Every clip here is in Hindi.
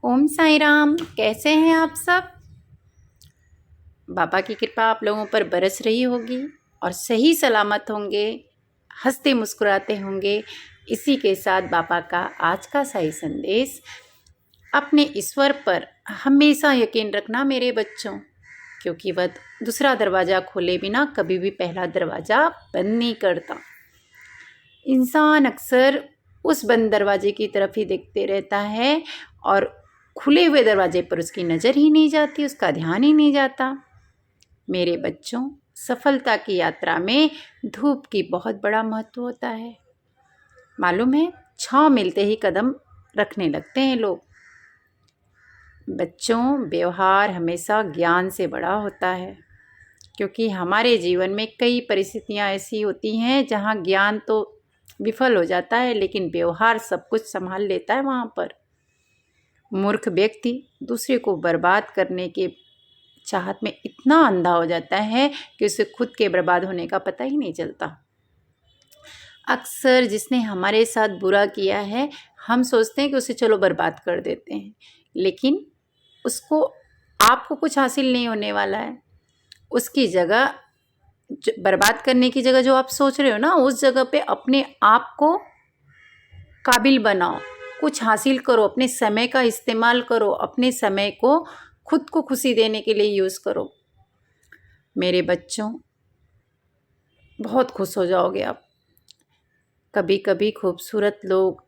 ओम साई राम। कैसे हैं आप सब? बाबा की कृपा आप लोगों पर बरस रही होगी और सही सलामत होंगे, हंसते मुस्कुराते होंगे। इसी के साथ बाबा का आज का साई संदेश, अपने ईश्वर पर हमेशा यकीन रखना मेरे बच्चों, क्योंकि वह दूसरा दरवाज़ा खोले बिना कभी भी पहला दरवाज़ा बंद नहीं करता। इंसान अक्सर उस बंद दरवाजे की तरफ ही देखते रहता है और खुले हुए दरवाजे पर उसकी नज़र ही नहीं जाती, उसका ध्यान ही नहीं जाता। मेरे बच्चों, सफलता की यात्रा में धूप की बहुत बड़ा महत्व होता है। मालूम है, छाँव मिलते ही कदम रखने लगते हैं लोग। बच्चों, व्यवहार हमेशा ज्ञान से बड़ा होता है, क्योंकि हमारे जीवन में कई परिस्थितियाँ ऐसी होती हैं जहाँ ज्ञान तो विफल हो जाता है, लेकिन व्यवहार सब कुछ संभाल लेता है। वहाँ पर मूर्ख व्यक्ति दूसरे को बर्बाद करने के चाहत में इतना अंधा हो जाता है कि उसे खुद के बर्बाद होने का पता ही नहीं चलता। अक्सर जिसने हमारे साथ बुरा किया है, हम सोचते हैं कि उसे चलो बर्बाद कर देते हैं, लेकिन उसको आपको कुछ हासिल नहीं होने वाला है। उसकी जगह बर्बाद करने की जगह जो आप सोच रहे हो ना, उस जगह पे अपने आप को काबिल बनाओ, कुछ हासिल करो, अपने समय का इस्तेमाल करो, अपने समय को खुद को खुशी देने के लिए यूज़ करो। मेरे बच्चों, बहुत खुश हो जाओगे आप। कभी कभी खूबसूरत लोग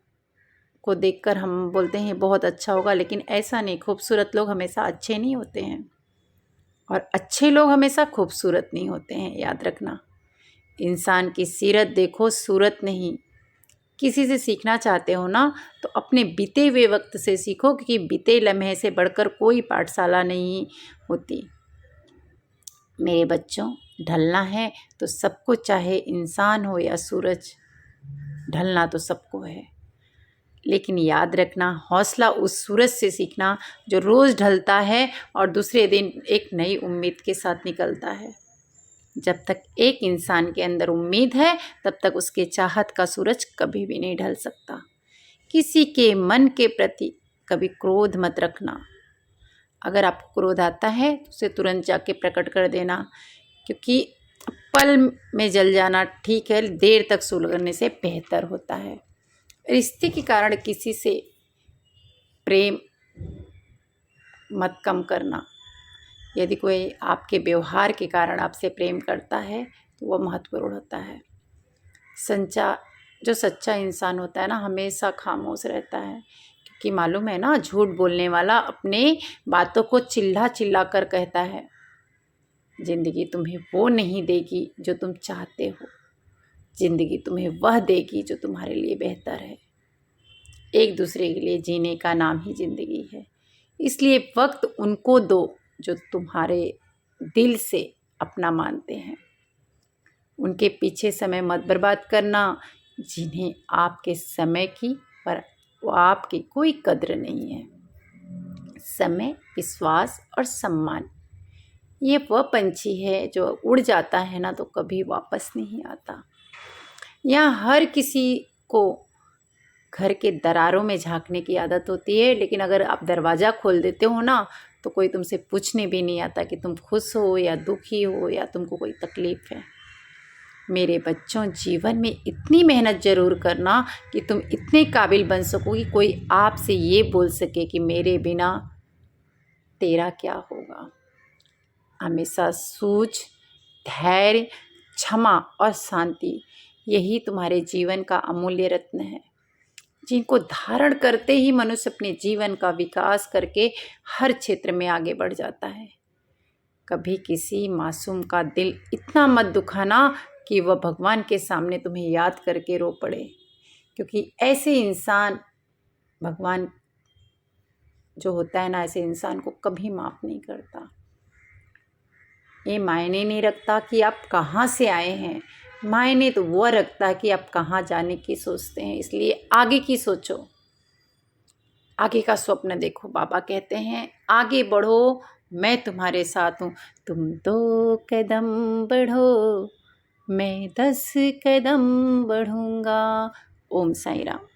को देखकर हम बोलते हैं बहुत अच्छा होगा, लेकिन ऐसा नहीं। खूबसूरत लोग हमेशा अच्छे नहीं होते हैं और अच्छे लोग हमेशा खूबसूरत नहीं होते हैं, याद रखना। इंसान की सीरत देखो, सूरत नहीं। किसी से सीखना चाहते हो ना, तो अपने बीते हुए वक्त से सीखो, क्योंकि बीते लम्हे से बढ़कर कोई पाठशाला नहीं होती। मेरे बच्चों, ढलना है तो सबको, चाहे इंसान हो या सूरज, ढलना तो सबको है। लेकिन याद रखना, हौसला उस सूरज से सीखना जो रोज़ ढलता है और दूसरे दिन एक नई उम्मीद के साथ निकलता है। जब तक एक इंसान के अंदर उम्मीद है, तब तक उसके चाहत का सूरज कभी भी नहीं ढल सकता। किसी के मन के प्रति कभी क्रोध मत रखना। अगर आपको क्रोध आता है तो उसे तुरंत जाके प्रकट कर देना, क्योंकि पल में जल जाना ठीक है, देर तक सुलगने से बेहतर होता है। रिश्ते के कारण किसी से प्रेम मत कम करना। यदि कोई आपके व्यवहार के कारण आपसे प्रेम करता है तो वह महत्वपूर्ण होता है। जो सच्चा इंसान होता है ना, हमेशा खामोश रहता है, क्योंकि मालूम है ना, झूठ बोलने वाला अपने बातों को चिल्ला चिल्ला कर कहता है। ज़िंदगी तुम्हें वो नहीं देगी जो तुम चाहते हो, ज़िंदगी तुम्हें वह देगी जो तुम्हारे लिए बेहतर है। एक दूसरे के लिए जीने का नाम ही ज़िंदगी है। इसलिए वक्त उनको दो जो तुम्हारे दिल से अपना मानते हैं। उनके पीछे समय मत बर्बाद करना, जिन्हें आपके समय की पर आपकी कोई कद्र नहीं है। समय, विश्वास और सम्मान, ये वह पंछी है जो उड़ जाता है ना तो कभी वापस नहीं आता। यहाँ हर किसी को घर के दरारों में झांकने की आदत होती है, लेकिन अगर आप दरवाज़ा खोल देते हो ना, तो कोई तुमसे पूछने भी नहीं आता कि तुम खुश हो या दुखी हो या तुमको कोई तकलीफ़ है। मेरे बच्चों, जीवन में इतनी मेहनत ज़रूर करना कि तुम इतने काबिल बन सको कि कोई आपसे ये बोल सके कि मेरे बिना तेरा क्या होगा। हमेशा सूझ, धैर्य, क्षमा और शांति, यही तुम्हारे जीवन का अमूल्य रत्न है, जिनको धारण करते ही मनुष्य अपने जीवन का विकास करके हर क्षेत्र में आगे बढ़ जाता है। कभी किसी मासूम का दिल इतना मत दुखाना कि वह भगवान के सामने तुम्हें याद करके रो पड़े, क्योंकि ऐसे इंसान, भगवान जो होता है ना, ऐसे इंसान को कभी माफ़ नहीं करता। ये मायने नहीं रखता कि आप कहाँ से आए हैं, मायने तो वो रखता है कि आप कहाँ जाने की सोचते हैं। इसलिए आगे की सोचो, आगे का स्वप्न देखो। बाबा कहते हैं, आगे बढ़ो, मैं तुम्हारे साथ हूँ। तुम 2 कदम बढ़ो, मैं 10 कदम बढ़ूँगा। ओम साई राम।